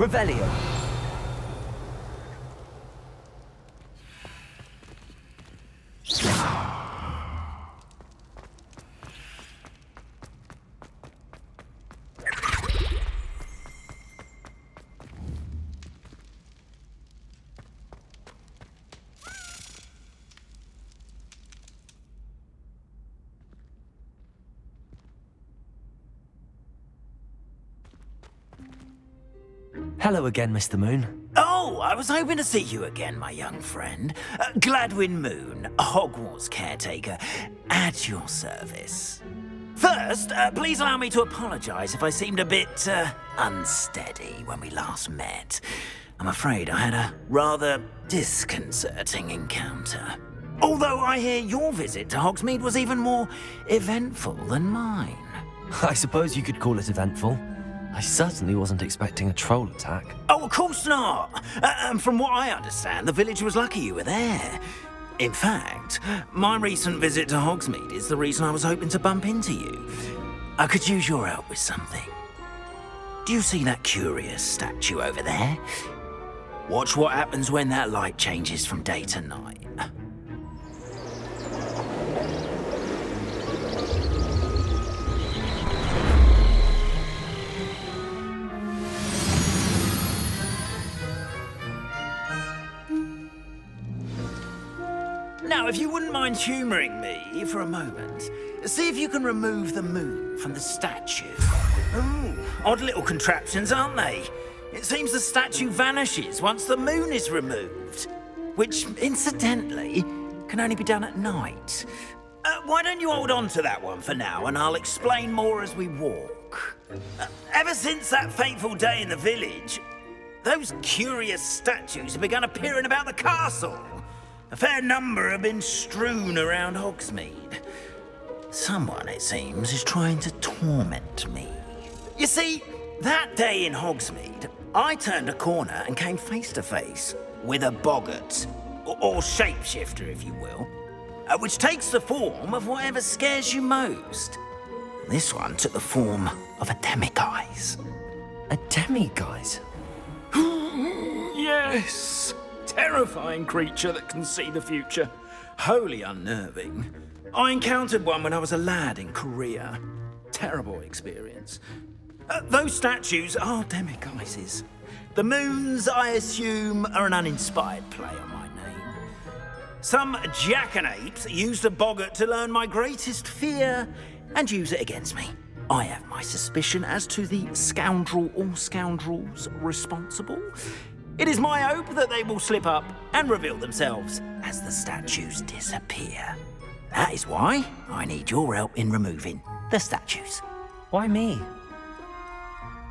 Revelio. Hello again, Mr. Moon. Oh, I was hoping to see you again, my young friend. Gladwin Moon, Hogwarts Caretaker, at your service. First, please allow me to apologise if I seemed a bit, unsteady when we last met. I'm afraid I had a rather disconcerting encounter. Although I hear your visit to Hogsmeade was even more eventful than mine. I suppose you could call it eventful. I certainly wasn't expecting a troll attack. Oh, of course not. And from what I understand, the village was lucky you were there. In fact, my recent visit to Hogsmeade is the reason I was hoping to bump into you. I could use your help with something. Do you see that curious statue over there? Watch what happens when that light changes from day to night. Now, if you wouldn't mind humouring me for a moment, see if you can remove the moon from the statue. Ooh, odd little contraptions, aren't they? It seems the statue vanishes once the moon is removed, which, incidentally, can only be done at night. Why don't you hold on to that one for now, and I'll explain more as we walk. Ever since that fateful day in the village, those curious statues have begun appearing about the castle. A fair number have been strewn around Hogsmeade. Someone, it seems, is trying to torment me. You see, that day in Hogsmeade, I turned a corner and came face to face with a boggart, or shapeshifter, if you will, which takes the form of whatever scares you most. This one took the form of a demiguise. A demiguise? Yes! Terrifying creature that can see the future. Wholly unnerving. I encountered one when I was a lad in Korea. Terrible experience. Those statues are demiguises. The moons, I assume, are an uninspired play on my name. Some jackanapes used a boggart to learn my greatest fear and use it against me. I have my suspicion as to the scoundrel or scoundrels responsible. It is my hope that they will slip up and reveal themselves as the statues disappear. That is why I need your help in removing the statues. Why me?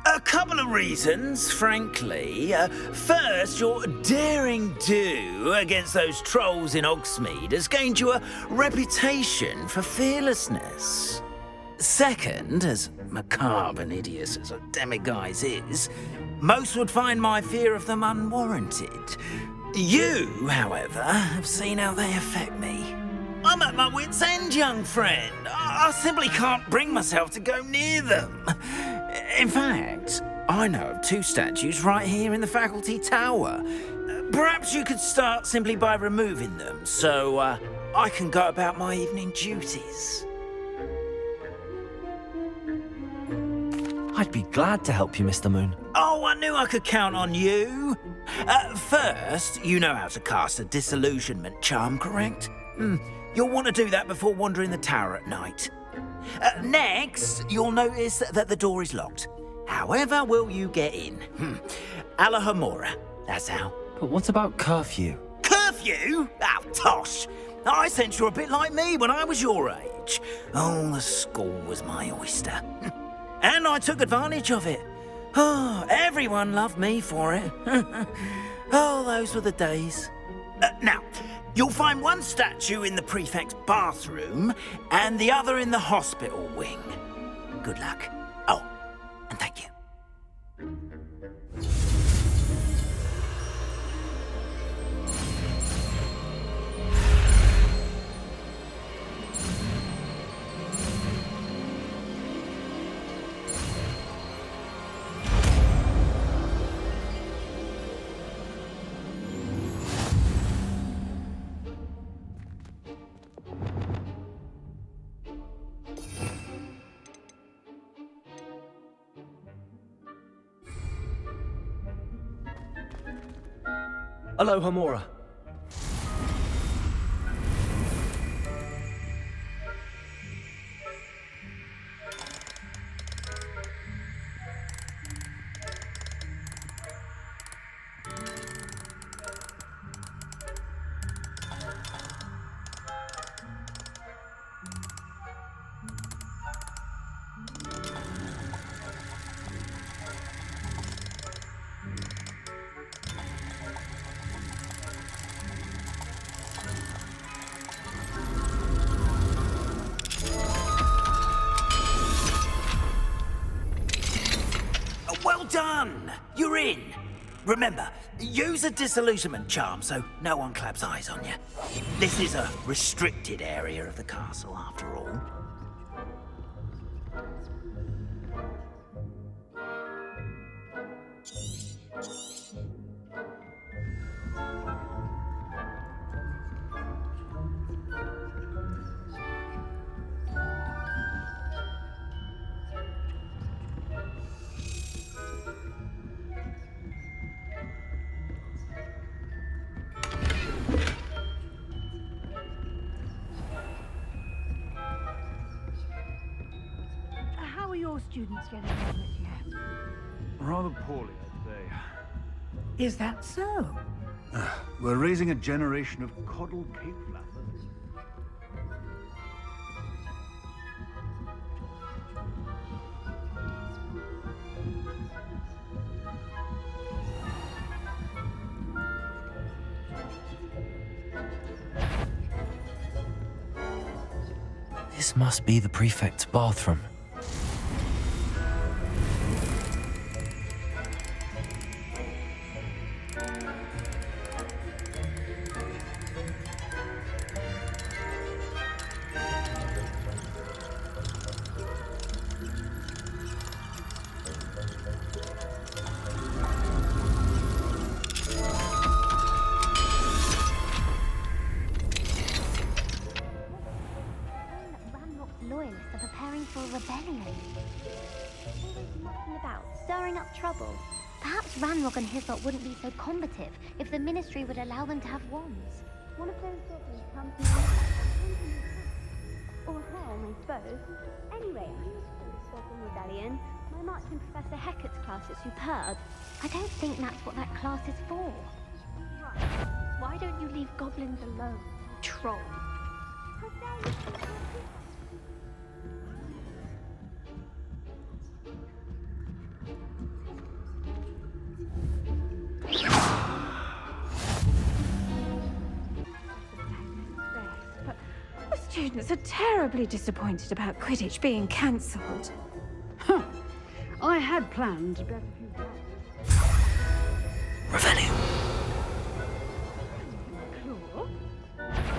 A couple of reasons, frankly. First, your daring do against those trolls in Hogsmeade has gained you a reputation for fearlessness. Second, as macabre and hideous as a demiguise is, most would find my fear of them unwarranted. You, however, have seen how they affect me. I'm at my wit's end, young friend. I simply can't bring myself to go near them. In fact, I know of two statues right here in the faculty tower. Perhaps you could start simply by removing them, so I can go about my evening duties. I'd be glad to help you, Mr. Moon. Oh, I knew I could count on you. First, you know how to cast a disillusionment charm, correct? You'll want to do that before wandering the tower at night. Next, you'll notice that the door is locked. However will you get in? Alohomora, that's how. But what about curfew? Curfew? Oh, tosh. I sense you're a bit like me when I was your age. Oh, the school was my oyster. And I took advantage of it. Oh, everyone loved me for it. Oh, those were the days. Now, you'll find one statue in the prefect's bathroom and the other in the hospital wing. Good luck. Oh, and thank you. Alohomora. Well done! You're in. Remember, use a disillusionment charm so no one claps eyes on you. This is a restricted area of the castle, after all. How are your students getting on this year? Rather poorly, I'd say. Is that so? We're raising a generation of coddled cake flappers. This must be the prefect's bathroom. Loyalists are preparing for a rebellion. Always mucking about, stirring up trouble. Perhaps Ranrock and his lot wouldn't be so combative if the Ministry would allow them to have wands. One of those goblins comes from or Helm, I suppose. Anyway, I'm not supposed to stop the rebellion. My Marching Professor Hecat's class is superb. I don't think that's what that class is for. Right. Why don't you leave goblins alone, troll? How dare you? The students are terribly disappointed about Quidditch being cancelled. Huh. I had planned to bet a few dollars. Revenue. Cool.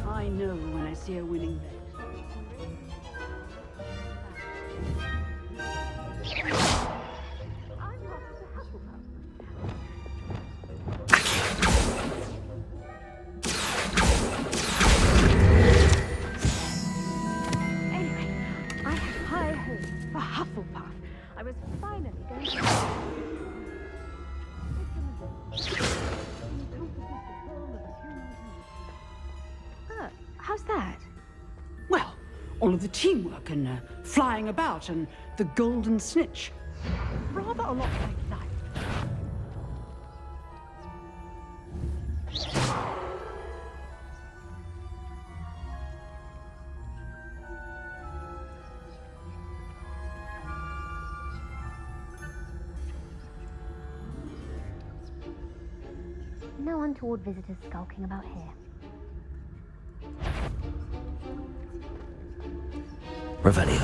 I know when I see a winning bet. I'm off to Hufflepuff. Anyway, I had high hopes for Hufflepuff. I was finally going to... How's that? Well, all of the teamwork and flying about and the golden snitch. Rather a lot like life. No untoward visitors skulking about here. Revelio.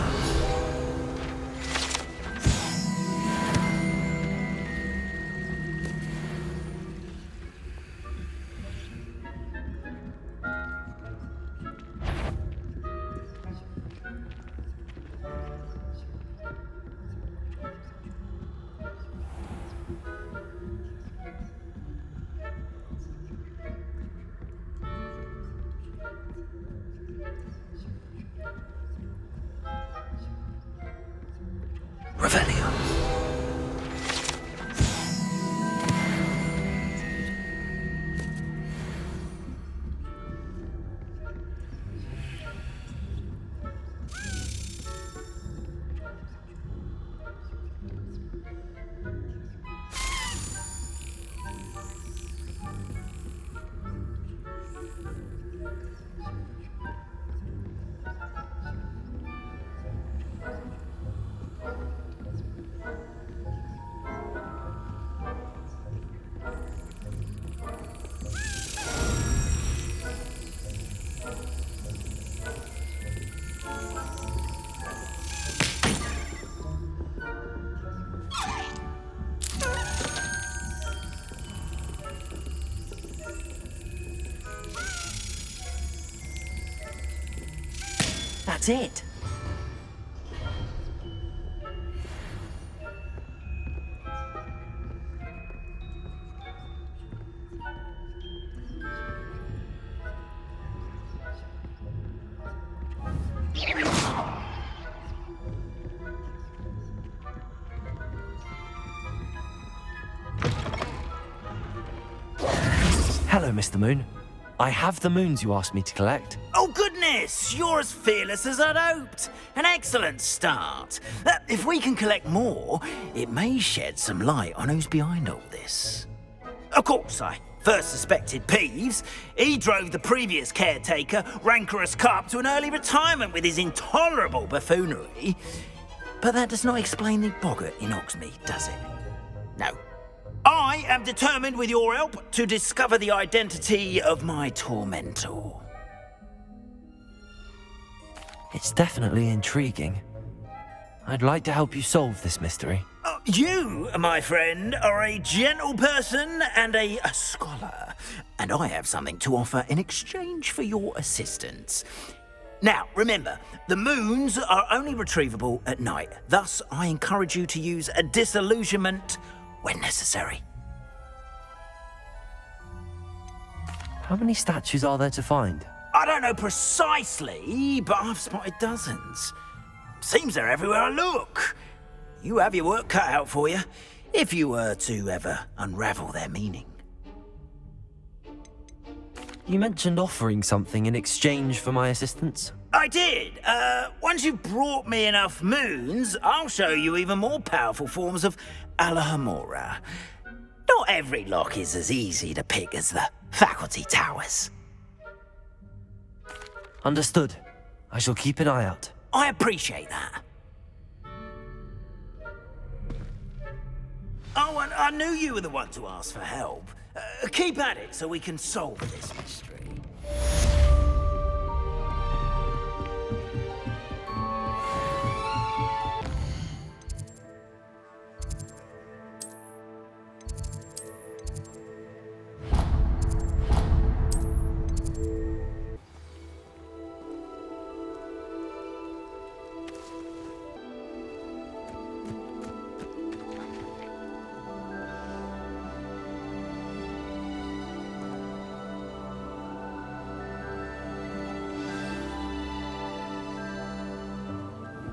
That's it. Hello, Mr. Moon. I have the moons you asked me to collect. Oh, goodness! You're as fearless as I'd hoped. An excellent start. If we can collect more, it may shed some light on who's behind all this. Of course, I first suspected Peeves. He drove the previous caretaker, rancorous Carp, to an early retirement with his intolerable buffoonery. But that does not explain the boggart in Hogsmeade, does it? No. I am determined, with your help, to discover the identity of my tormentor. It's definitely intriguing. I'd like to help you solve this mystery. You, my friend, are a gentle person and a scholar, and I have something to offer in exchange for your assistance. Now, remember, the moons are only retrievable at night. Thus, I encourage you to use a disillusionment when necessary. How many statues are there to find? I don't know precisely, but I've spotted dozens. Seems they're everywhere I look. You have your work cut out for you, if you were to ever unravel their meaning. You mentioned offering something in exchange for my assistance. I did. Once you've brought me enough moons, I'll show you even more powerful forms of Alohomora. Not every lock is as easy to pick as the faculty towers. Understood. I shall keep an eye out. I appreciate that. Oh, and I knew you were the one to ask for help. Keep at it so we can solve this mystery.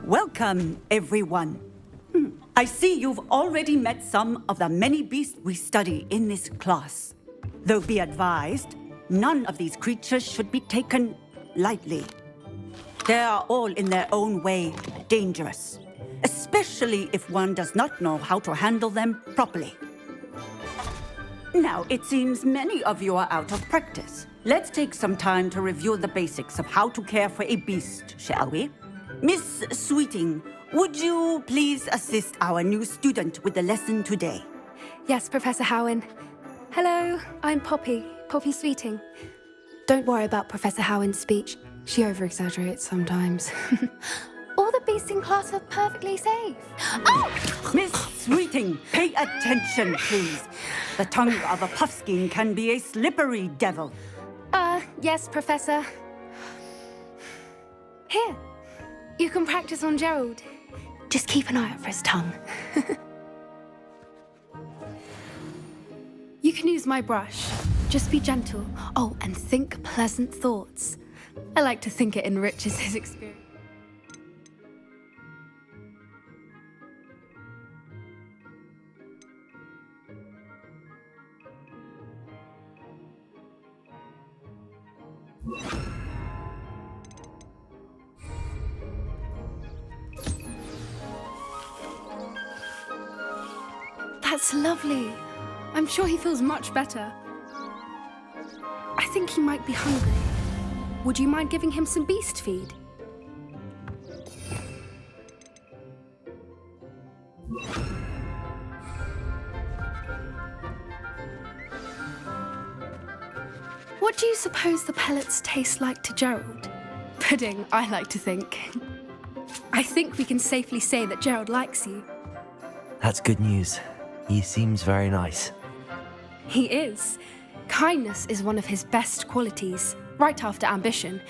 Welcome, everyone. I see you've already met some of the many beasts we study in this class. Though be advised, none of these creatures should be taken lightly. They are all in their own way dangerous, especially if one does not know how to handle them properly. Now, it seems many of you are out of practice. Let's take some time to review the basics of how to care for a beast, shall we? Miss Sweeting, would you please assist our new student with the lesson today? Yes, Professor Howen. Hello, I'm Poppy Sweeting. Don't worry about Professor Howen's speech. She over-exaggerates sometimes. All the beasts in class are perfectly safe. Oh! Miss Sweeting, pay attention, please. The tongue of a puffskein can be a slippery devil. Yes, Professor. Here, you can practice on Gerald. Just keep an eye out for his tongue. You can use my brush. Just be gentle. Oh, and think pleasant thoughts. I like to think it enriches his experience. That's lovely. I'm sure he feels much better. I think he might be hungry. Would you mind giving him some beast feed? What do you suppose the pellets taste like to Gerald? Pudding, I like to think. I think we can safely say that Gerald likes you. That's good news. He seems very nice. He is. Kindness is one of his best qualities, right after ambition.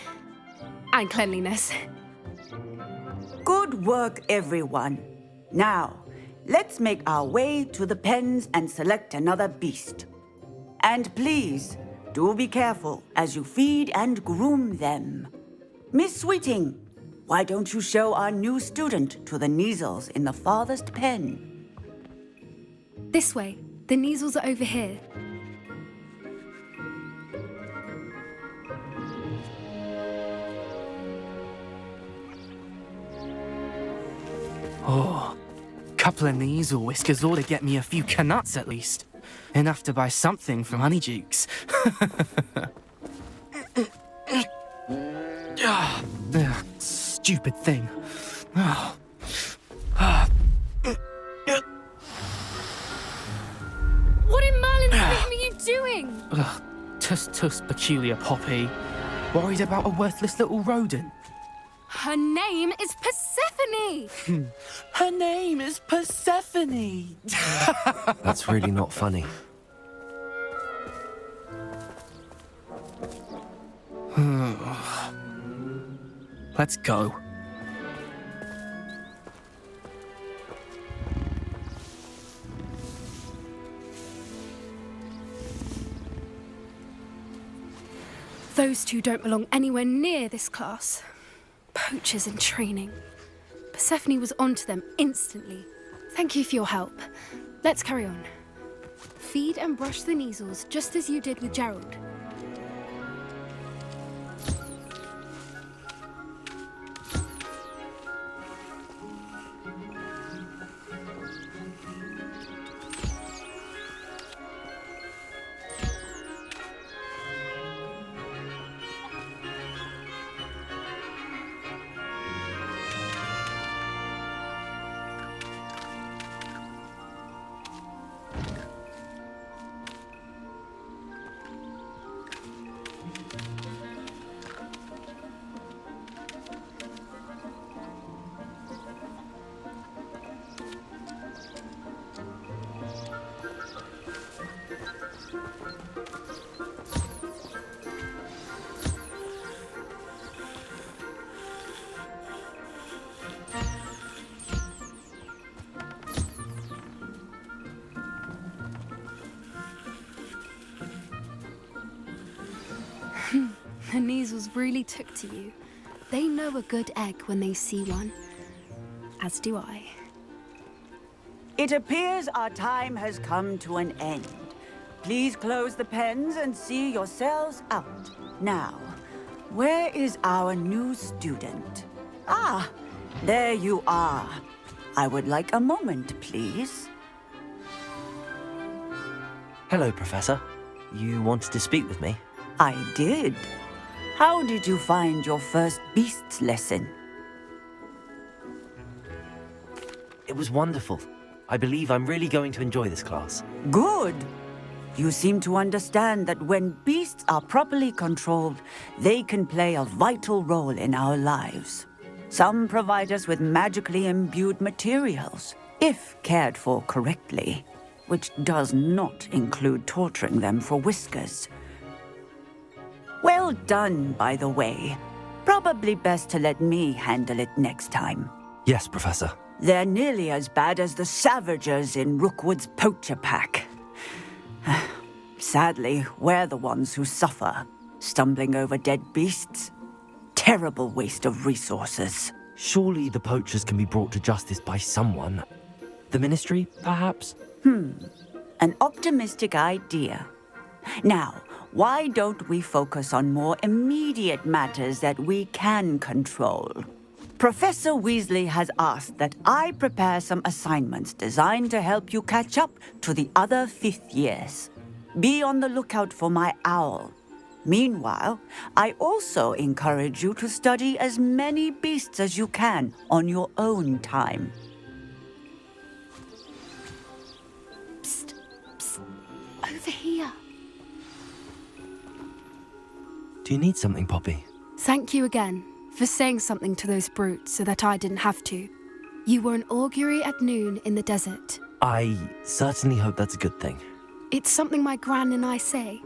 And cleanliness. Good work, everyone. Now, let's make our way to the pens and select another beast. And please, do be careful as you feed and groom them. Miss Sweeting, why don't you show our new student to the Neasels in the farthest pen? This way. The Neasels are over here. Oh, couple of Neasel whiskers ought to get me a few canuts at least. Enough to buy something from Honeydukes. Stupid thing. What in Merlin's name are you doing? Tuss, peculiar Poppy. Worried about a worthless little rodent. Her name is Persephone! Her name is Persephone! That's really not funny. Let's go. Those two don't belong anywhere near this class. Poachers in training. Persephone was onto them instantly. Thank you for your help. Let's carry on. Feed and brush the Neasels just as you did with Gerald. The Neasels really took to you. They know a good egg when they see one. As do I. It appears our time has come to an end. Please close the pens and see yourselves out. Now, where is our new student? Ah, there you are. I would like a moment, please. Hello, Professor. You wanted to speak with me? I did. How did you find your first beasts lesson? It was wonderful. I believe I'm really going to enjoy this class. Good. You seem to understand that when beasts are properly controlled, they can play a vital role in our lives. Some provide us with magically imbued materials, if cared for correctly, which does not include torturing them for whiskers. Well done, by the way. Probably best to let me handle it next time. Yes, Professor. They're nearly as bad as the Savagers in Rookwood's poacher pack. Sadly, we're the ones who suffer, stumbling over dead beasts. Terrible waste of resources. Surely the poachers can be brought to justice by someone. The Ministry, perhaps? An optimistic idea. Now, why don't we focus on more immediate matters that we can control? Professor Weasley has asked that I prepare some assignments designed to help you catch up to the other 5th years. Be on the lookout for my owl. Meanwhile, I also encourage you to study as many beasts as you can on your own time. Psst, psst. Over here. Do you need something, Poppy? Thank you again for saying something to those brutes so that I didn't have to. You were an augury at noon in the desert. I certainly hope that's a good thing. It's something my gran and I say.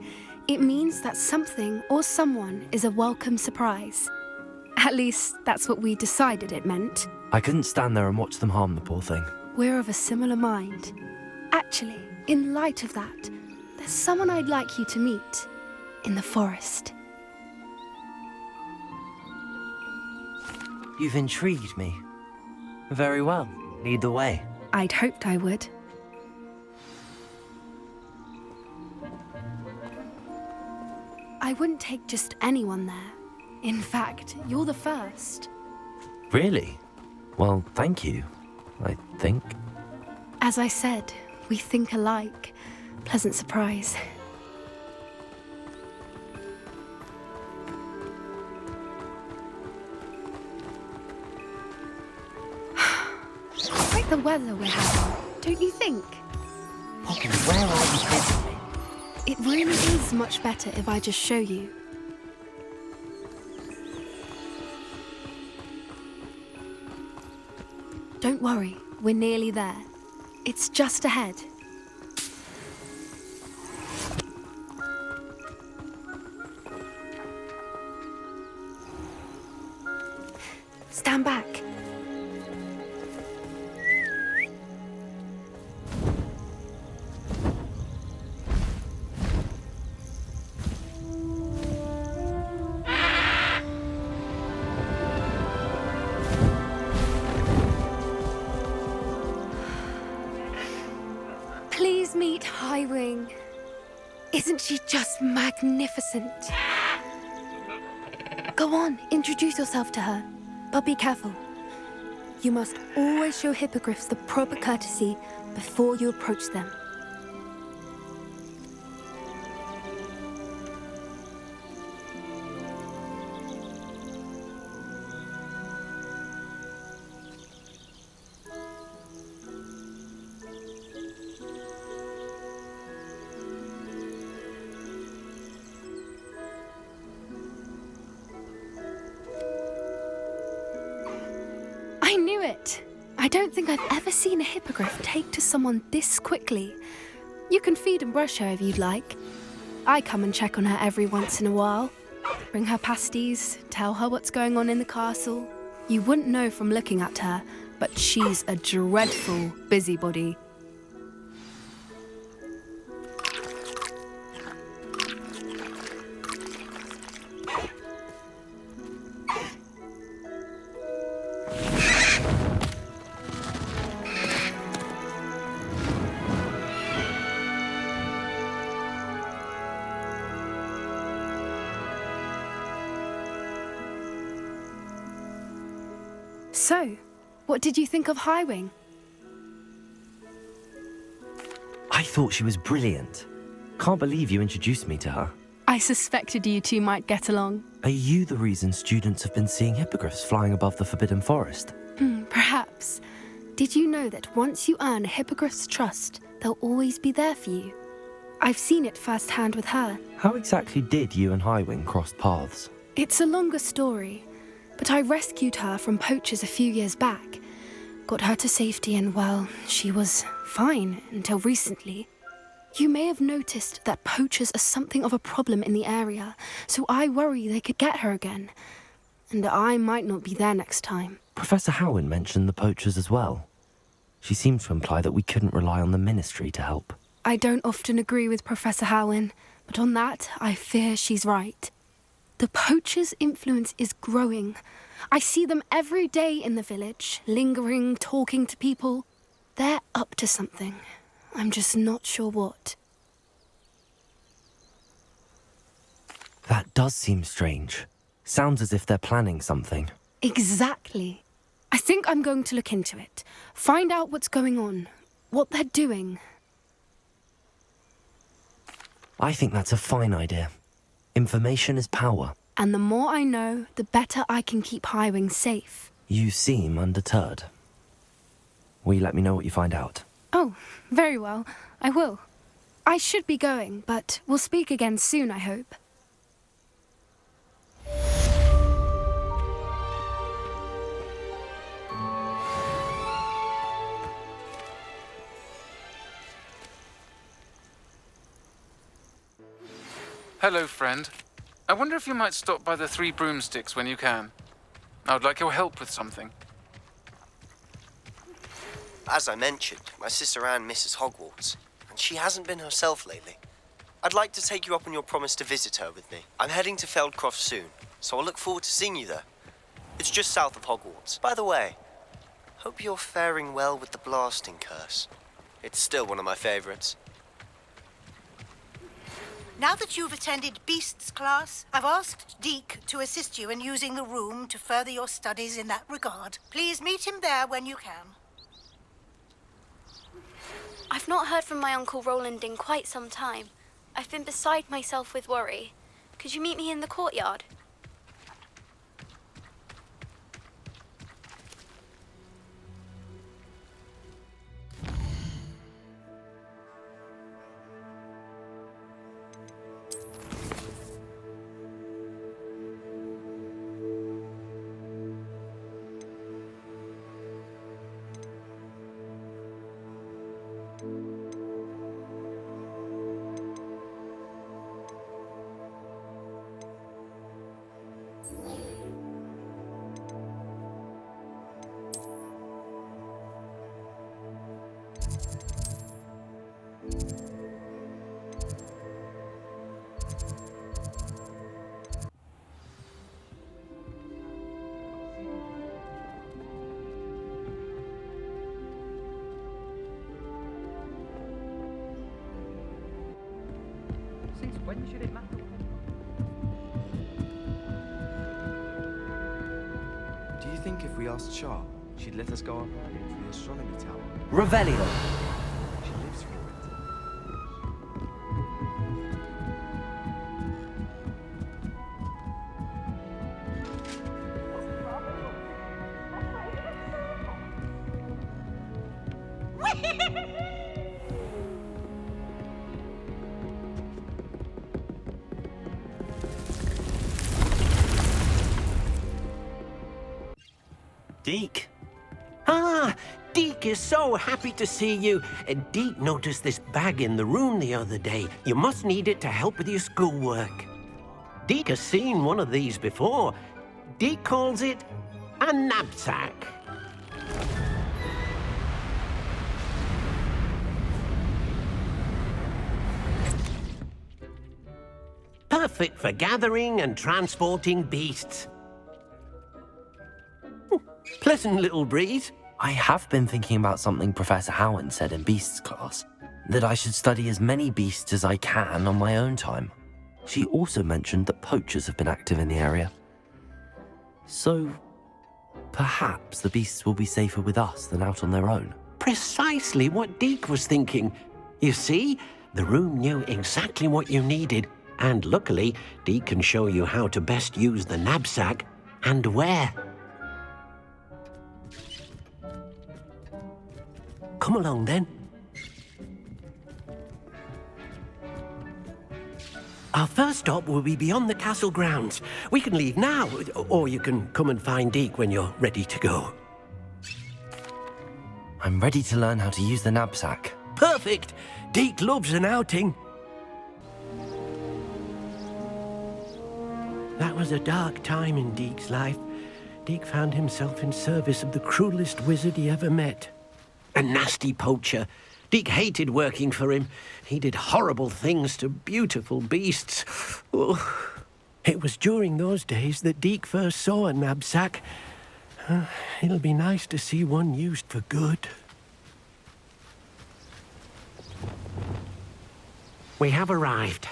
It means that something or someone is a welcome surprise. At least, that's what we decided it meant. I couldn't stand there and watch them harm the poor thing. We're of a similar mind. Actually, in light of that, there's someone I'd like you to meet in the forest. You've intrigued me. Very well. Lead the way. I'd hoped I would. I wouldn't take just anyone there. In fact, you're the first. Really? Well, thank you, I think. As I said, we think alike. Pleasant surprise. Quite the weather we're having, don't you think? Poppy, where are you taking me? It really is much better if I just show you. Don't worry, we're nearly there. It's just ahead. Stand back. Please meet Highwing. Isn't she just magnificent? Go on, introduce yourself to her. But be careful. You must always show hippogriffs the proper courtesy before you approach them. I knew it! I don't think I've ever seen a hippogriff take to someone this quickly. You can feed and brush her if you'd like. I come and check on her every once in a while. Bring her pasties, tell her what's going on in the castle. You wouldn't know from looking at her, but she's a dreadful busybody. So, what did you think of Highwing? I thought she was brilliant. Can't believe you introduced me to her. I suspected you two might get along. Are you the reason students have been seeing hippogriffs flying above the Forbidden Forest? Perhaps. Did you know that once you earn a hippogriff's trust, they'll always be there for you? I've seen it firsthand with her. How exactly did you and Highwing cross paths? It's a longer story, but I rescued her from poachers a few years back. Got her to safety and, well, she was fine until recently. You may have noticed that poachers are something of a problem in the area, so I worry they could get her again. And I might not be there next time. Professor Howin mentioned the poachers as well. She seemed to imply that we couldn't rely on the Ministry to help. I don't often agree with Professor Howin, but on that, I fear she's right. The poachers' influence is growing. I see them every day in the village, lingering, talking to people. They're up to something. I'm just not sure what. That does seem strange. Sounds as if they're planning something. Exactly. I think I'm going to look into it. Find out what's going on, what they're doing. I think that's a fine idea. Information is power. And the more I know, the better I can keep Highwing safe. You seem undeterred. Will you let me know what you find out? Oh, very well. I will. I should be going, but we'll speak again soon, I hope. Hello, friend. I wonder if you might stop by the Three Broomsticks when you can. I would like your help with something. As I mentioned, my sister Anne misses Hogwarts, and she hasn't been herself lately. I'd like to take you up on your promise to visit her with me. I'm heading to Feldcroft soon, so I'll look forward to seeing you there. It's just south of Hogwarts. By the way, hope you're faring well with the blasting curse. It's still one of my favorites. Now that you've attended Beasts class, I've asked Deke to assist you in using the room to further your studies in that regard. Please meet him there when you can. I've not heard from my Uncle Roland in quite some time. I've been beside myself with worry. Could you meet me in the courtyard? Since when should it matter? Do you think if we asked Char, she'd let us go up into the astronomy tower? Revelio. She lives for it. Deke? Ah, Deke is so happy to see you. Deke noticed this bag in the room the other day. You must need it to help with your schoolwork. Deke has seen one of these before. Deke calls it a Nab-Sack. Perfect for gathering and transporting beasts. Pleasant little breeze. I have been thinking about something Professor Howin said in Beasts class, that I should study as many beasts as I can on my own time. She also mentioned that poachers have been active in the area. So, perhaps the beasts will be safer with us than out on their own. Precisely what Deke was thinking. You see, the room knew exactly what you needed, and luckily, Deke can show you how to best use the Nab-Sack and where. Come along, then. Our first stop will be beyond the castle grounds. We can leave now, or you can come and find Deke when you're ready to go. I'm ready to learn how to use the Nab-Sack. Perfect! Deke loves an outing. That was a dark time in Deke's life. Deke found himself in service of the cruelest wizard he ever met. A nasty poacher. Deke hated working for him. He did horrible things to beautiful beasts. Oh. It was during those days that Deke first saw a Nab-Sack. It'll be nice to see one used for good. We have arrived.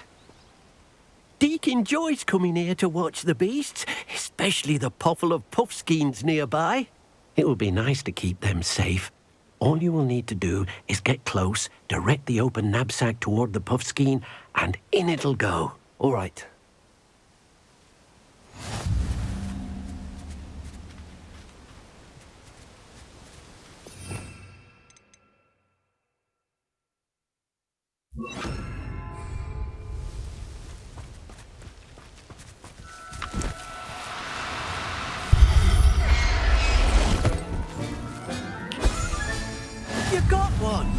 Deke enjoys coming here to watch the beasts, especially the poffle of puffskeins nearby. It will be nice to keep them safe. All you will need to do is get close, direct the open Nab-Sack toward the puffskein, and in it'll go. All right. You got one!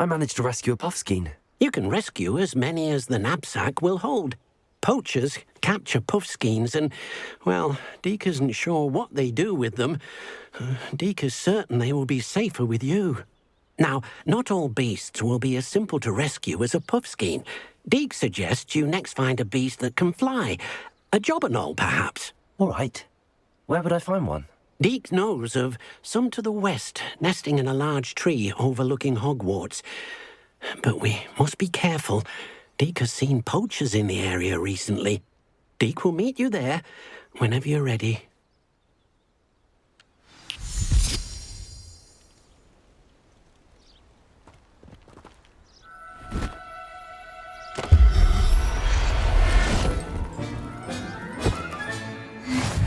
I managed to rescue a puffskein. You can rescue as many as the Nab-Sack will hold. Poachers capture puffskeins and, well, Deke isn't sure what they do with them. Deke is certain they will be safer with you. Now, not all beasts will be as simple to rescue as a puffskein. Deke suggests you next find a beast that can fly. A jobberknoll, perhaps. All right. Where would I find one? Deke knows of some to the west, nesting in a large tree overlooking Hogwarts. But we must be careful. Deke has seen poachers in the area recently. Deke will meet you there whenever you're ready.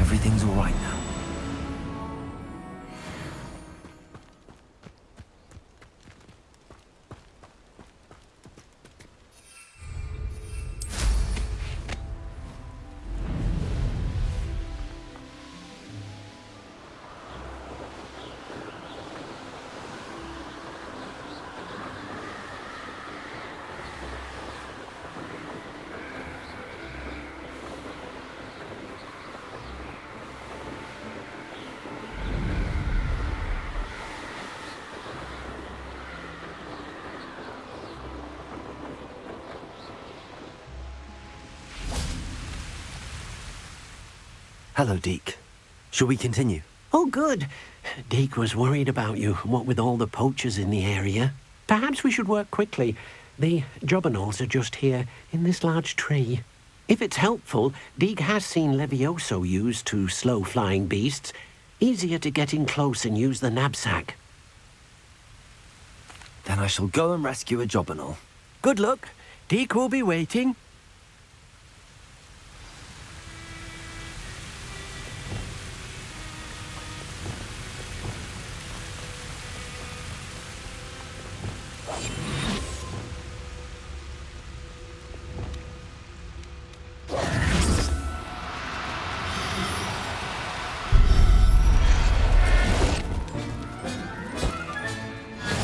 Everything's all right now. Hello, Deke. Shall we continue? Oh, good. Deke was worried about you, what with all the poachers in the area. Perhaps we should work quickly. The jobberknolls are just here, in this large tree. If it's helpful, Deke has seen Levioso used to slow flying beasts. Easier to get in close and use the Nab-Sack. Then I shall go and rescue a jobberknoll. Good luck. Deke will be waiting.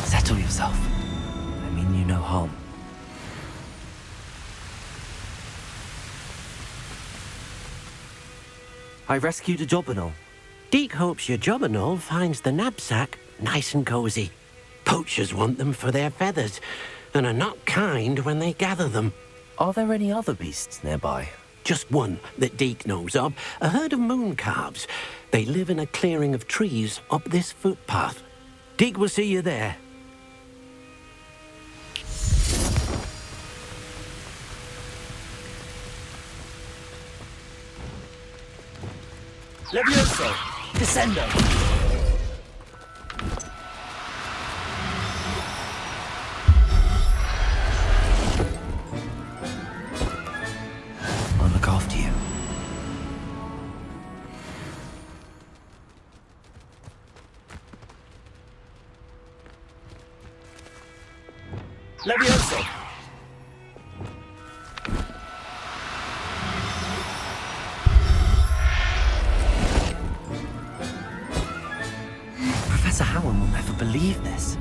Settle yourself. I mean you no harm. I rescued a jobberknoll. Deke hopes your jobberknoll finds the Nab-Sack nice and cozy. Poachers want them for their feathers, and are not kind when they gather them. Are there any other beasts nearby? Just one that Deke knows of, a herd of moon calves. They live in a clearing of trees up this footpath. Deke will see you there. Levioso! Descendo! I'll look after you. Levioso! Professor Howin will never believe this.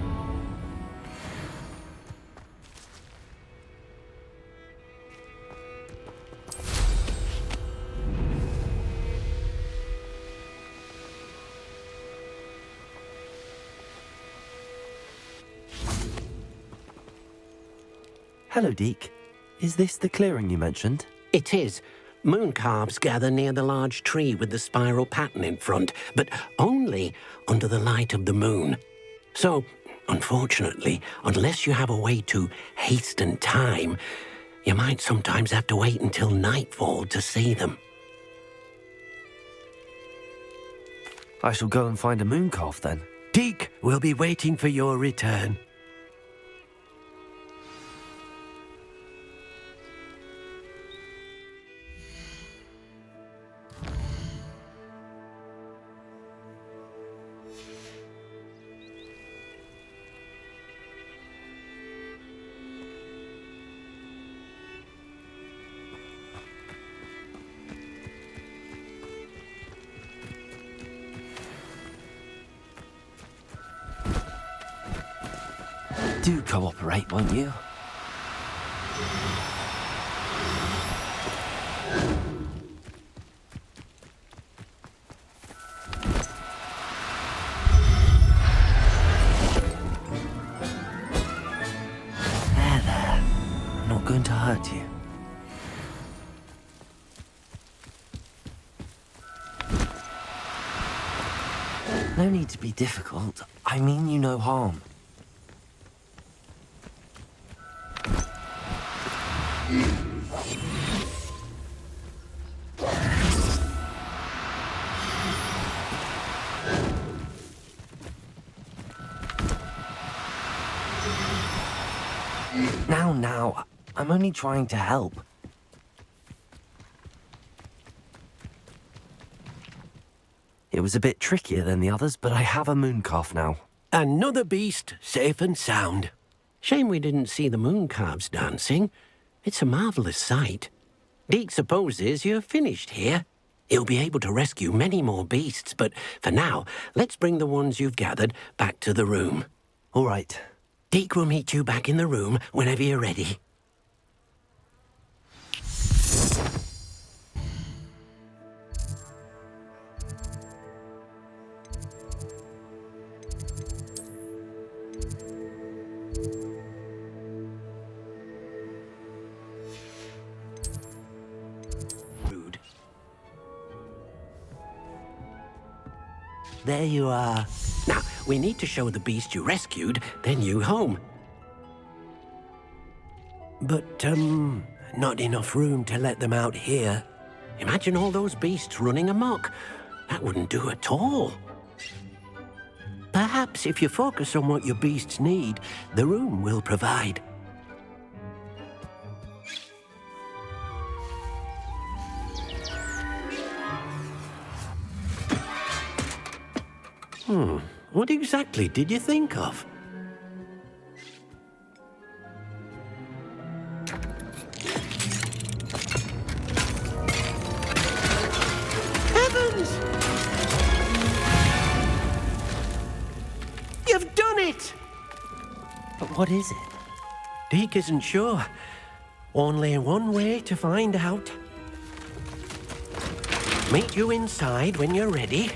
Hello, Deke. Is this the clearing you mentioned? It is. Moon calves gather near the large tree with the spiral pattern in front, but only under the light of the moon. So, unfortunately, unless you have a way to hasten time, you might sometimes have to wait until nightfall to see them. I shall go and find a moon calf then. Deke will be waiting for your return. Do cooperate, won't you? There. I'm not going to hurt you. No need to be difficult. I mean you no harm. Now, I'm only trying to help. It was a bit trickier than the others, but I have a mooncalf now. Another beast, safe and sound. Shame we didn't see the mooncalves dancing. It's a marvellous sight. Deke supposes you're finished here. He'll be able to rescue many more beasts, but for now, let's bring the ones you've gathered back to the room. All right. Deke will meet you back in the room whenever you're ready. There you are. Now, we need to show the beast you rescued their new home. But, not enough room to let them out here. Imagine all those beasts running amok. That wouldn't do at all. Perhaps if you focus on what your beasts need, the room will provide. What exactly did you think of? Heavens! You've done it! But what is it? Deke isn't sure. Only one way to find out. Meet you inside when you're ready.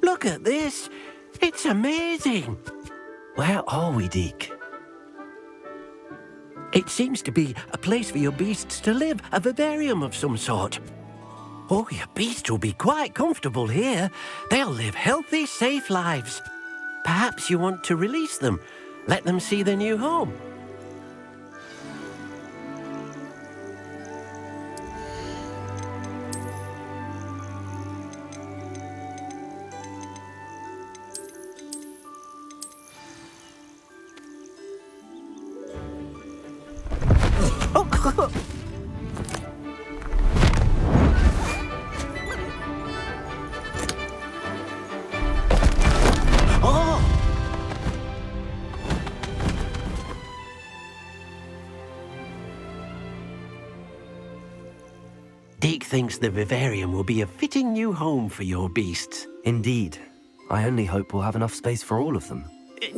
Look at this. It's amazing. Where are we, Deke? It seems to be a place for your beasts to live, a vivarium of some sort. Oh, your beasts will be quite comfortable here. They'll live healthy, safe lives. Perhaps you want to release them, let them see their new home. Deke thinks the vivarium will be a fitting new home for your beasts. Indeed. I only hope we'll have enough space for all of them.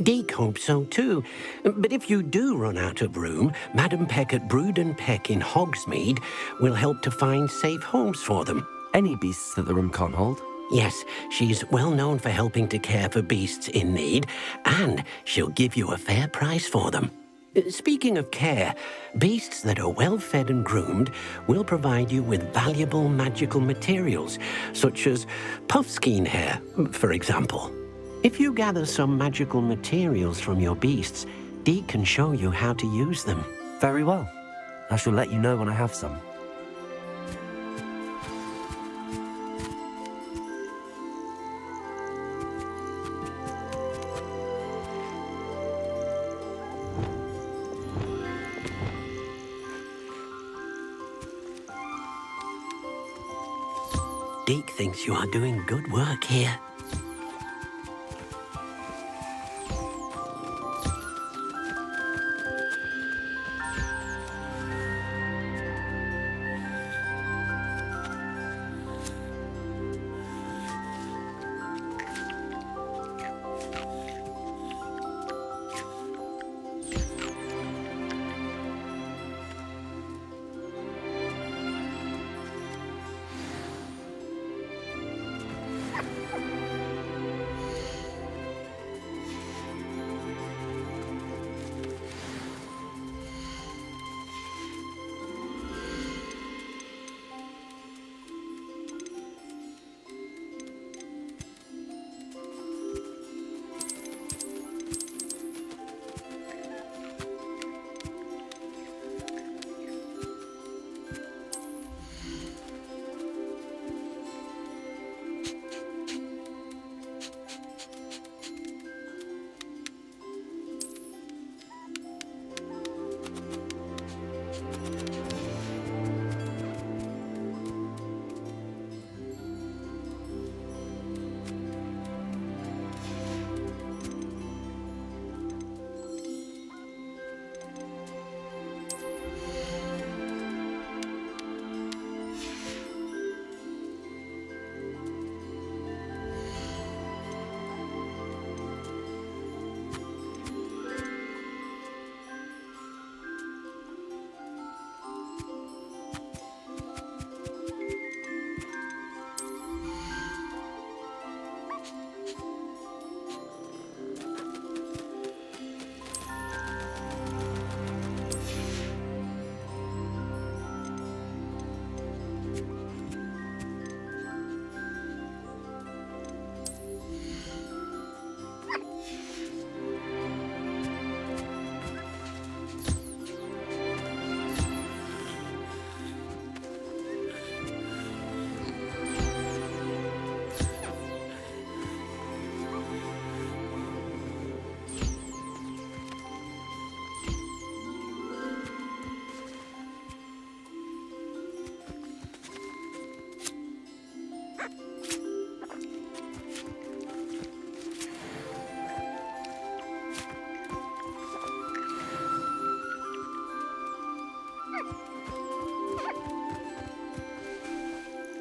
Deke hopes so too. But if you do run out of room, Madam Peck at Brood and Peck in Hogsmeade will help to find safe homes for them. Any beasts that the room can't hold? Yes, she's well known for helping to care for beasts in need, and she'll give you a fair price for them. Speaking of care, beasts that are well fed and groomed will provide you with valuable magical materials, such as puffskein hair, for example. If you gather some magical materials from your beasts, Deke can show you how to use them. Very well. I shall let you know when I have some. Deke thinks you are doing good work here.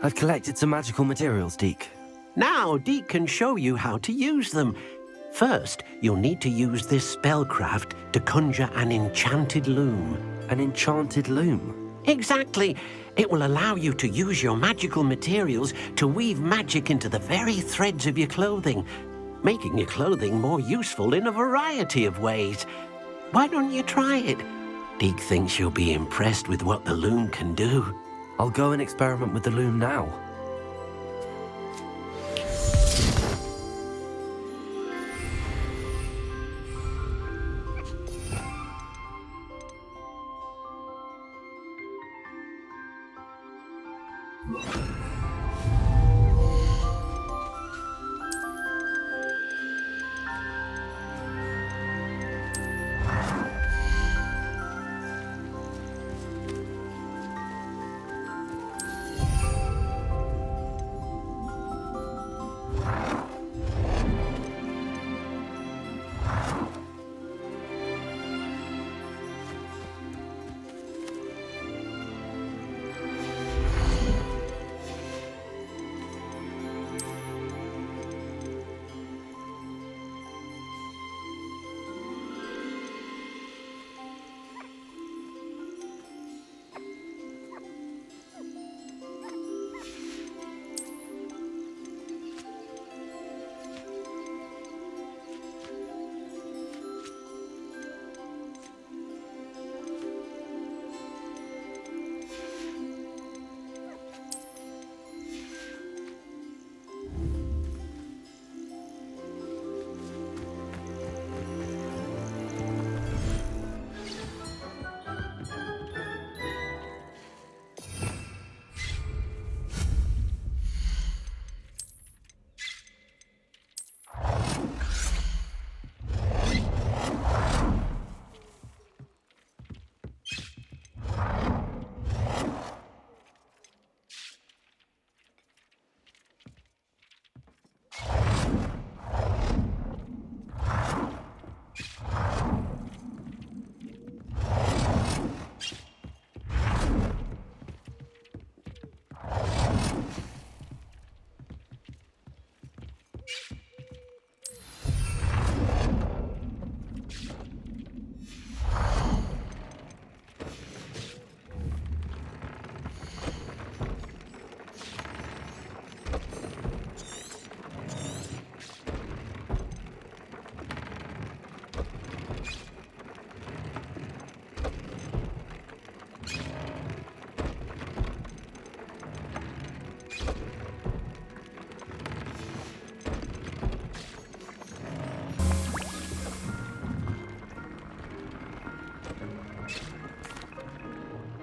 I've collected some magical materials, Deke. Now, Deke can show you how to use them. First, you'll need to use this spellcraft to conjure an enchanted loom. An enchanted loom? Exactly. It will allow you to use your magical materials to weave magic into the very threads of your clothing, making your clothing more useful in a variety of ways. Why don't you try it? Deke thinks you'll be impressed with what the loom can do. I'll go and experiment with the loom now.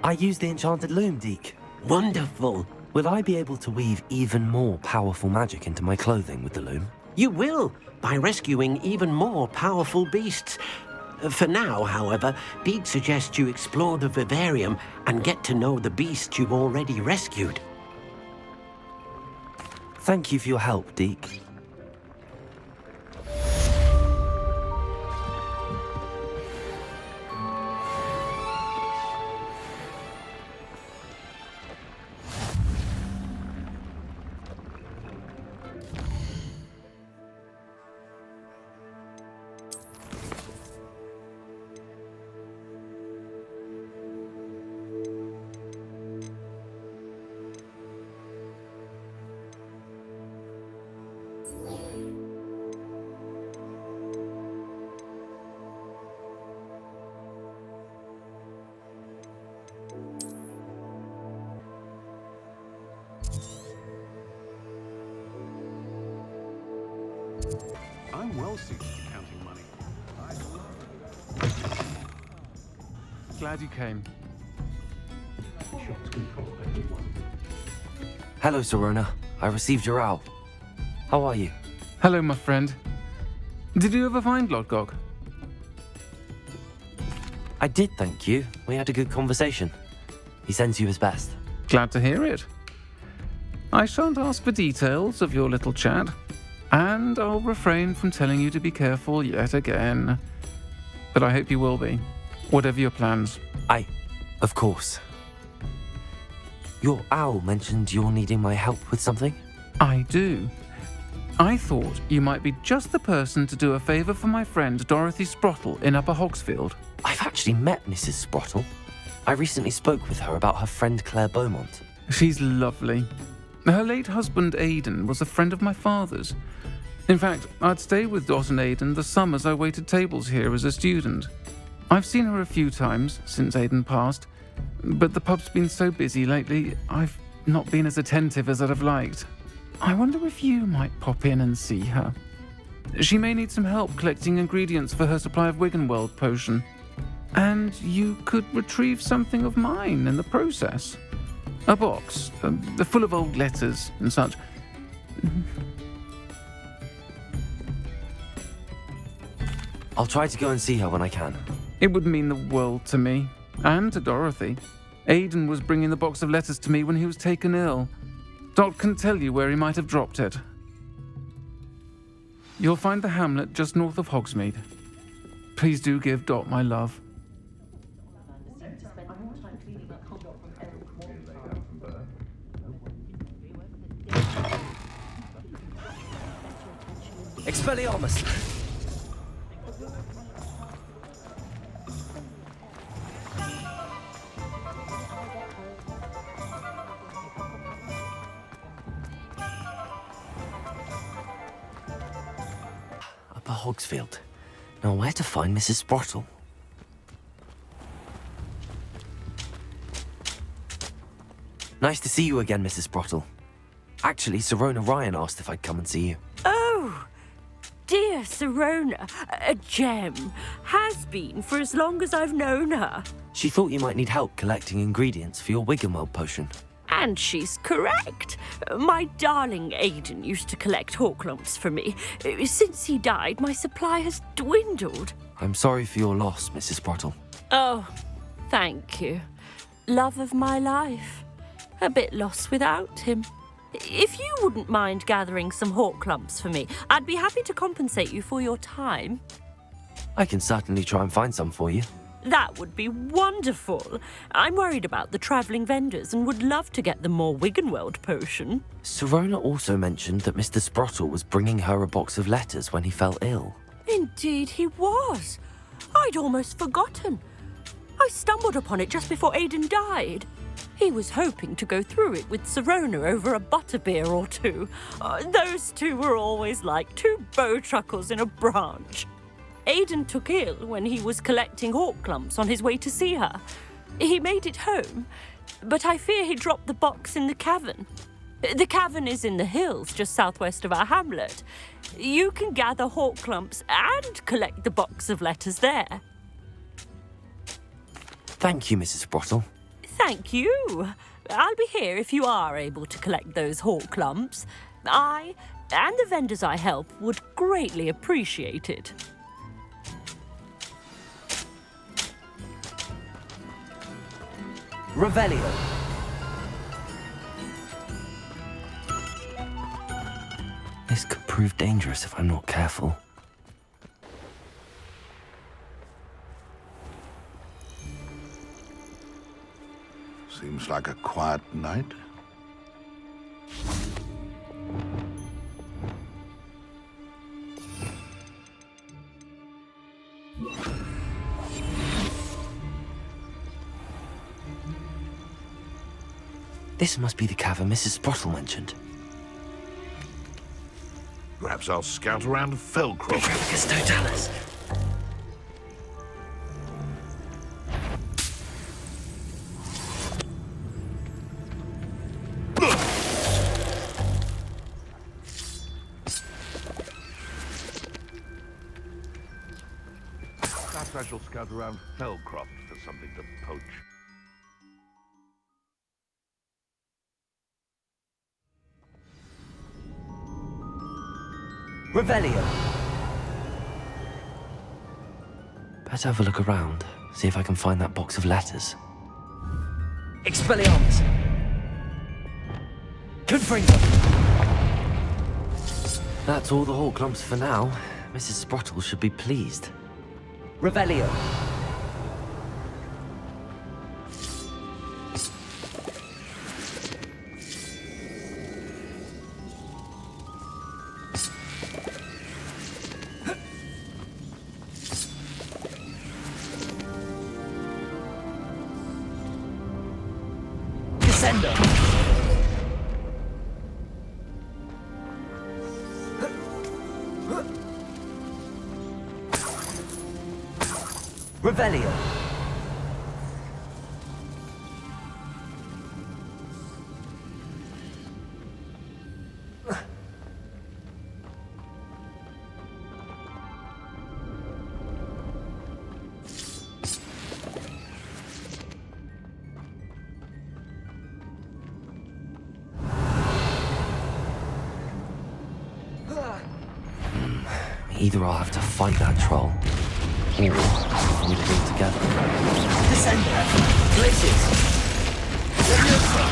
I used the enchanted loom, Deke. Wonderful. Will I be able to weave even more powerful magic into my clothing with the loom? You will, by rescuing even more powerful beasts. For now, however, Deke suggests you explore the vivarium and get to know the beasts you've already rescued. Thank you for your help, Deke. I'm well suited to counting money. Glad you came. Hello, Serona. I received your owl. How are you? Hello, my friend. Did you ever find Lodgok? I did, thank you. We had a good conversation. He sends you his best. Glad to hear it. I shan't ask for details of your little chat, and I'll refrain from telling you to be careful yet again. But I hope you will be, whatever your plans. Of course. Your owl mentioned you're needing my help with something? I do. I thought you might be just the person to do a favour for my friend Dorothy Sprottle in Upper Hogsfield. I've actually met Mrs. Sprottle. I recently spoke with her about her friend Claire Beaumont. She's lovely. Her late husband Aidan was a friend of my father's. In fact, I'd stayed with Dot and Aidan the summers I waited tables here as a student. I've seen her a few times since Aidan passed, but the pub's been so busy lately, I've not been as attentive as I'd have liked. I wonder if you might pop in and see her. She may need some help collecting ingredients for her supply of Wiggenweld potion. And you could retrieve something of mine in the process. A box, full of old letters and such. I'll try to go and see her when I can. It would mean the world to me, and to Dorothy. Aidan was bringing the box of letters to me when he was taken ill. Dot can tell you where he might have dropped it. You'll find the hamlet just north of Hogsmeade. Please do give Dot my love. Expelliarmus! Upper Hogsfield. Now where to find Mrs. Sprottle? Nice to see you again, Mrs. Sprottle. Actually, Sirona Ryan asked if I'd come and see you. Oh, dear Sirona, a gem. Has been for as long as I've known her. She thought you might need help collecting ingredients for your Wiggenweld potion. And she's correct. My darling Aidan used to collect Horklumps for me. Since he died, my supply has dwindled. I'm sorry for your loss, Mrs. Sprottle. Oh, thank you. Love of my life. A bit lost without him. If you wouldn't mind gathering some Horklumps for me, I'd be happy to compensate you for your time. I can certainly try and find some for you. That would be wonderful. I'm worried about the travelling vendors and would love to get them more Wiggenweld potion. Sirona also mentioned that Mr. Sprottle was bringing her a box of letters when he fell ill. Indeed he was. I'd almost forgotten. I stumbled upon it just before Aidan died. He was hoping to go through it with Sirona over a butterbeer or two. Those two were always like two bowtruckles in a branch. Aidan took ill when he was collecting Horklumps on his way to see her. He made it home, but I fear he dropped the box in the cavern. The cavern is in the hills just southwest of our hamlet. You can gather Horklumps and collect the box of letters there. Thank you, Mrs. Sprottle. Thank you. I'll be here if you are able to collect those Horklumps. I and the vendors I help would greatly appreciate it. Revelio. This could prove dangerous if I'm not careful. Seems like a quiet night. This must be the cavern Mrs. Sprottle mentioned. Perhaps I'll scout around Felcroft. Bifracus totalis. Perhaps I shall scout around Felcroft for something to poach. Revelio. Better have a look around, see if I can find that box of letters. Expelliarmus. Confringo. That's all the Horklumps for now. Mrs. Sprottle should be pleased. Revelio. Descender! Revelio! Either I'll have to fight that troll, or avoid it altogether. Descender! Glaciers! Leviosa!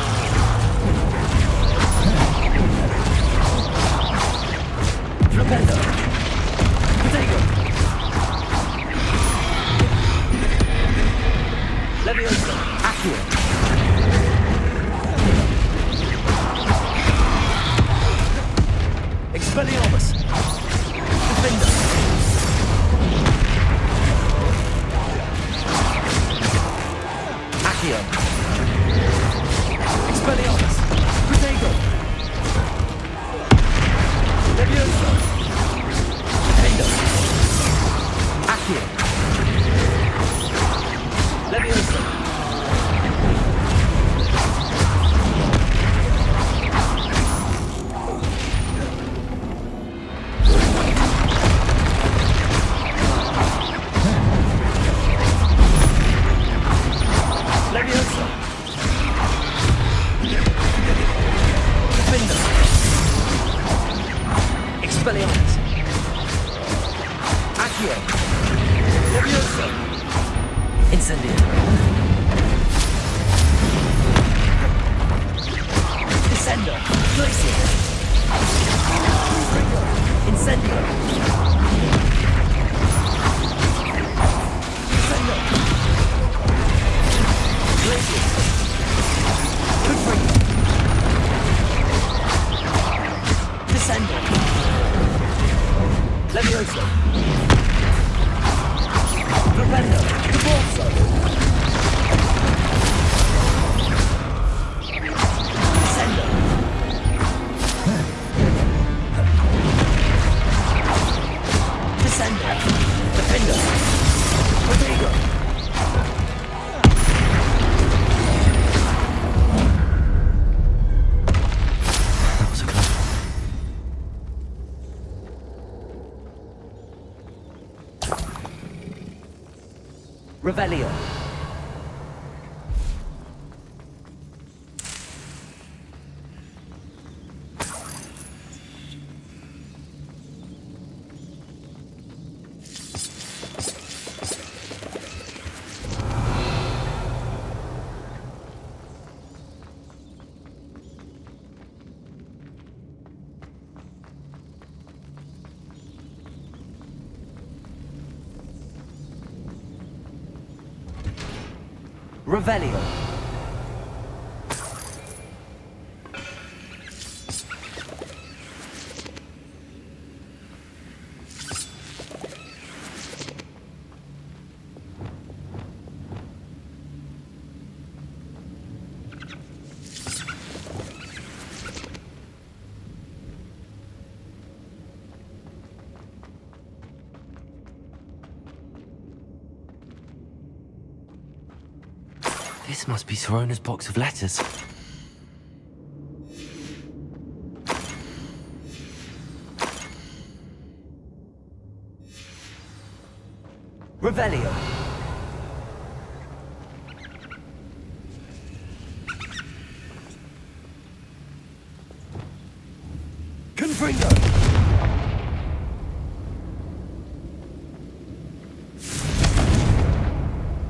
Flipendo! Potato! Leviosa! Accio! Expelliarmus! Defender! Accio! Expelliarmus! Protego! Leviosa! Defender! Accio! Leviosa! Expelliarmus! Accio! Leviosa! Incendio! Descendo! Glacier! Incendio! Descendo! Glacier! Confringo! Descendo! Leviosa! Propendo! Caborso! Descendo! Descendo! Defendo! Protego! That was a close one. Revelio. Revelio. This must be Sorona's box of letters. Revelio. Confringo.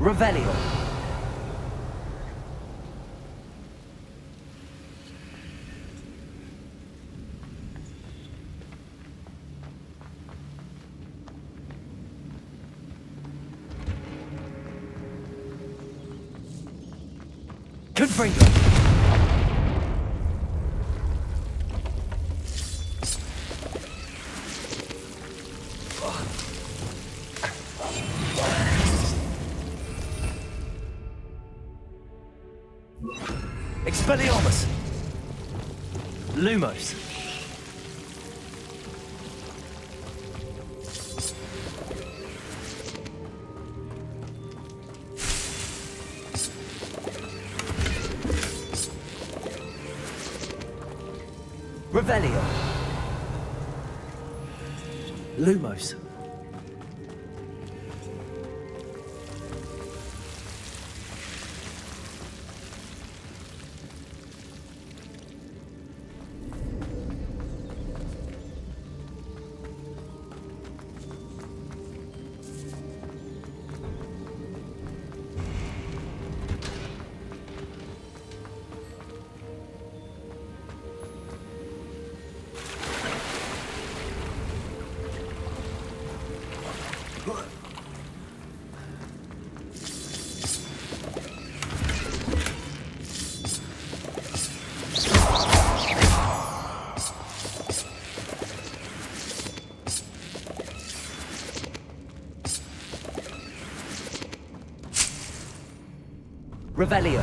Revelio. Confringo. Expelliarmus! Lumos! Revelio! Lumos! Revelio.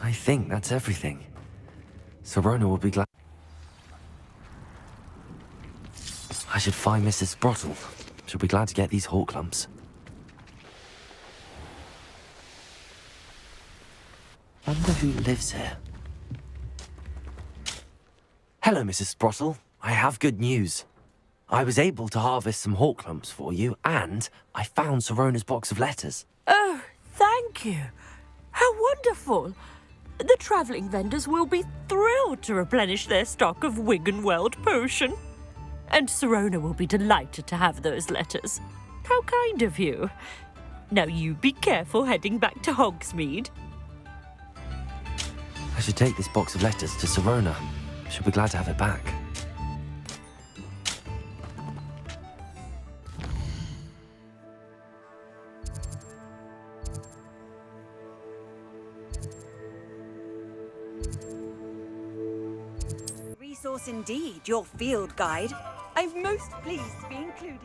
I think that's everything. Sirona will be glad. I should find Mrs. Sprottle. She'll be glad to get these hawk lumps. Wonder who lives here. Hello, Mrs. Sprottle. I have good news. I was able to harvest some hawk lumps for you, and I found Sirona's box of letters. Oh, thank you. How wonderful. The travelling vendors will be thrilled to replenish their stock of Wiggenweld potion. And Sirona will be delighted to have those letters. How kind of you. Now you be careful heading back to Hogsmeade. I should take this box of letters to Sirona. She'll be glad to have it back. Resource indeed, your field guide. I'm most pleased to be included.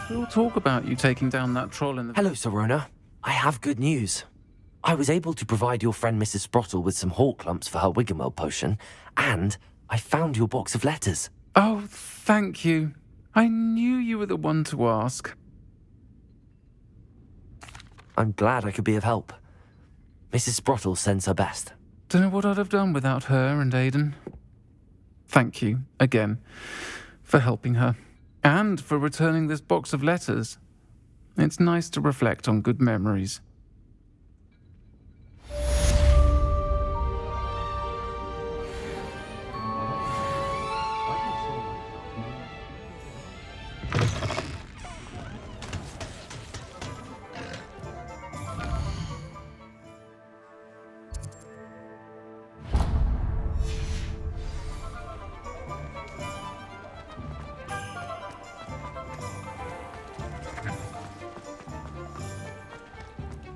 We'll talk about you taking down that troll in the... Hello, Sirona. I have good news. I was able to provide your friend Mrs. Sprottle with some hawk lumps for her Wiggenweld potion, and I found your box of letters. Oh, thank you. I knew you were the one to ask. I'm glad I could be of help. Mrs. Sprottle sends her best. Don't know what I'd have done without her and Aiden. Thank you, again, for helping her. And for returning this box of letters. It's nice to reflect on good memories.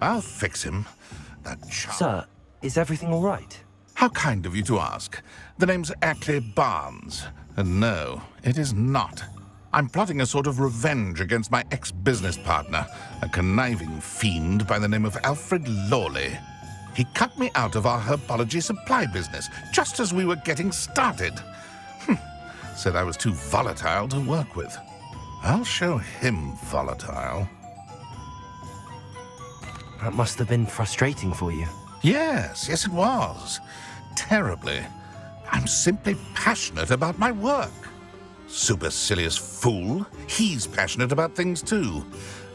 I'll fix him. That child. Sir, is everything all right? How kind of you to ask. The name's Ackley Barnes. And no, it is not. I'm plotting a sort of revenge against my ex-business partner, a conniving fiend by the name of Alfred Lawley. He cut me out of our herbology supply business just as we were getting started. Said I was too volatile to work with. I'll show him volatile. That must have been frustrating for you. Yes, it was. Terribly. I'm simply passionate about my work. Supercilious fool. He's passionate about things too,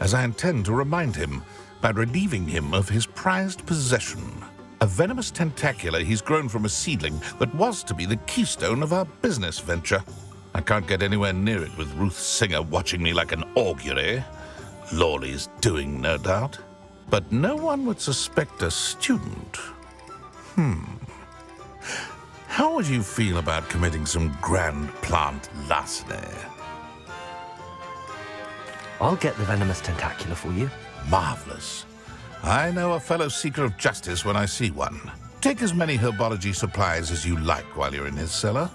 as I intend to remind him by relieving him of his prized possession. A venomous tentacula he's grown from a seedling that was to be the keystone of our business venture. I can't get anywhere near it with Ruth Singer watching me like an augury. Lawley's doing, no doubt. But no one would suspect a student. How would you feel about committing some grand plant larceny? I'll get the venomous tentacula for you. Marvelous. I know a fellow seeker of justice when I see one. Take as many herbology supplies as you like while you're in his cellar.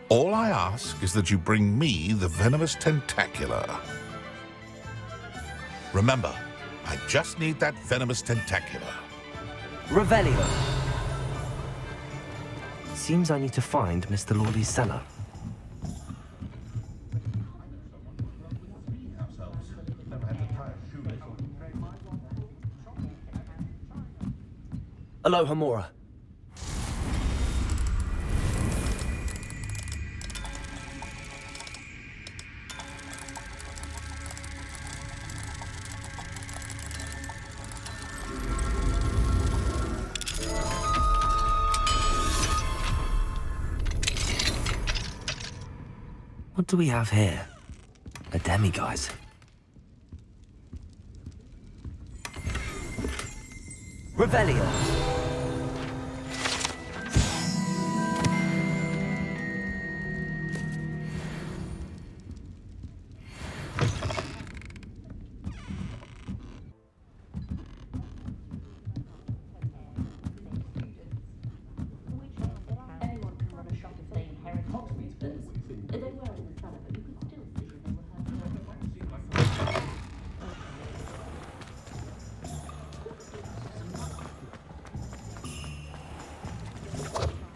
All I ask is that you bring me the venomous tentacula. Remember, I just need that venomous tentacula. Revelio. Seems I need to find Mr. Lawley's cellar. Alohomora. What do we have here? A demiguise. Revelio.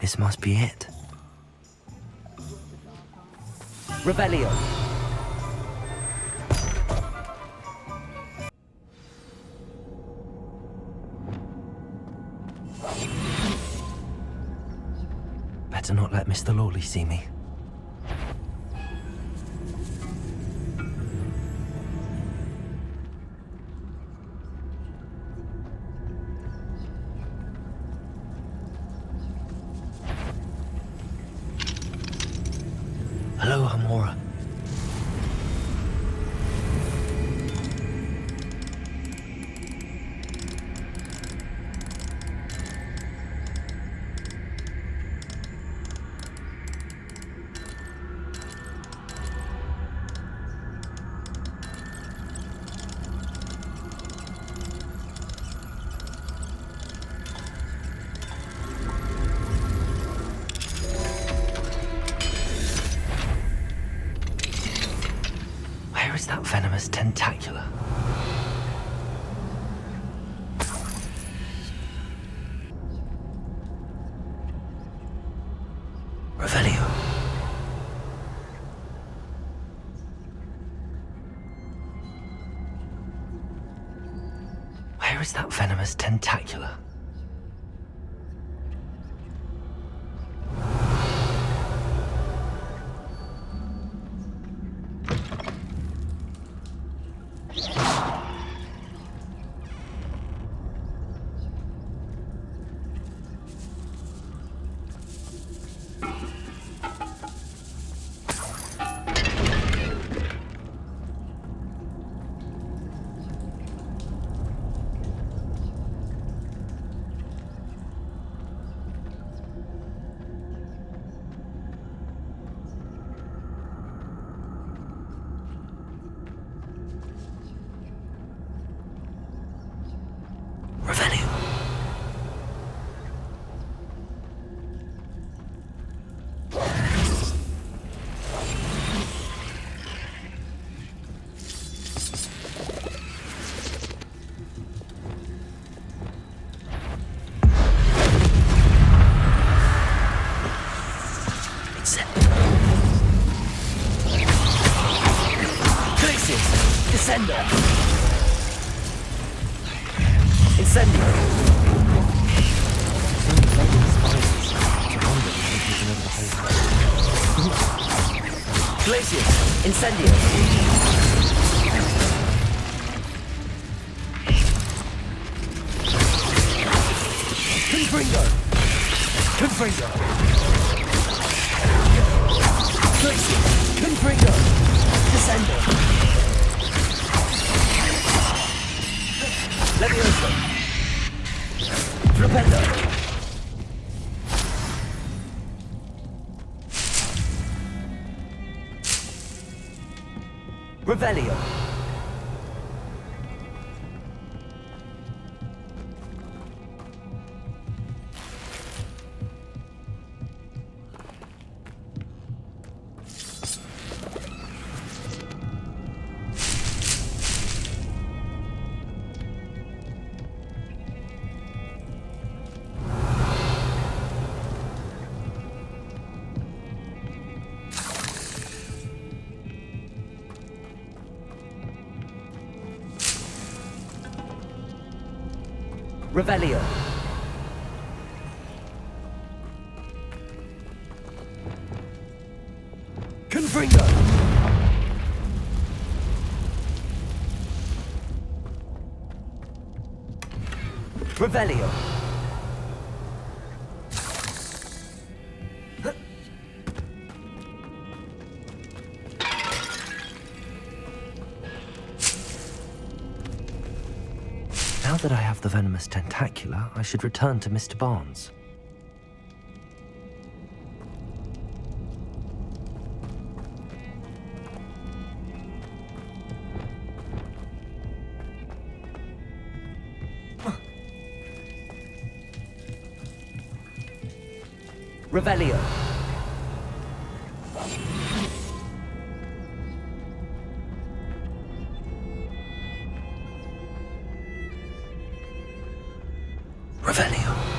This must be it. Revelio. Better not let Mr. Lawley see me. Alohomora. Where is that venomous tentacula? Revelio. Where is that venomous tentacula? Confringo! Confringo! Trixie! Confringo! Descendo! Levioso! Flipendo! Revelio! Revelio. Confringo. Revelio. Now that I have the Venomous Tentacula, I should return to Mr. Barnes. Revelio. Revelio.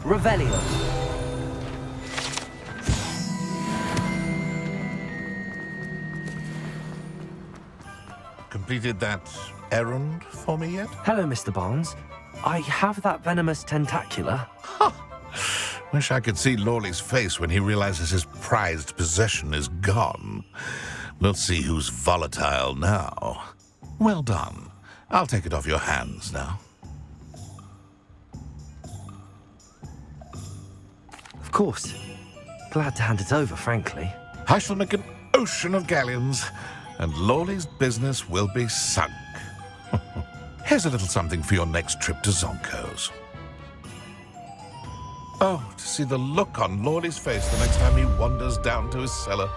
Revelio. Completed that errand for me yet? Hello, Mr. Barnes. I have that Venomous Tentacula. Wish I could see Lawley's face when he realizes his prized possession is gone. We'll see who's volatile now. Well done. I'll take it off your hands now. Of course. Glad to hand it over, frankly. I shall make an ocean of galleons, and Lawley's business will be sunk. Here's a little something for your next trip to Zonko's. Oh, to see the look on Lawley's face the next time he wanders down to his cellar.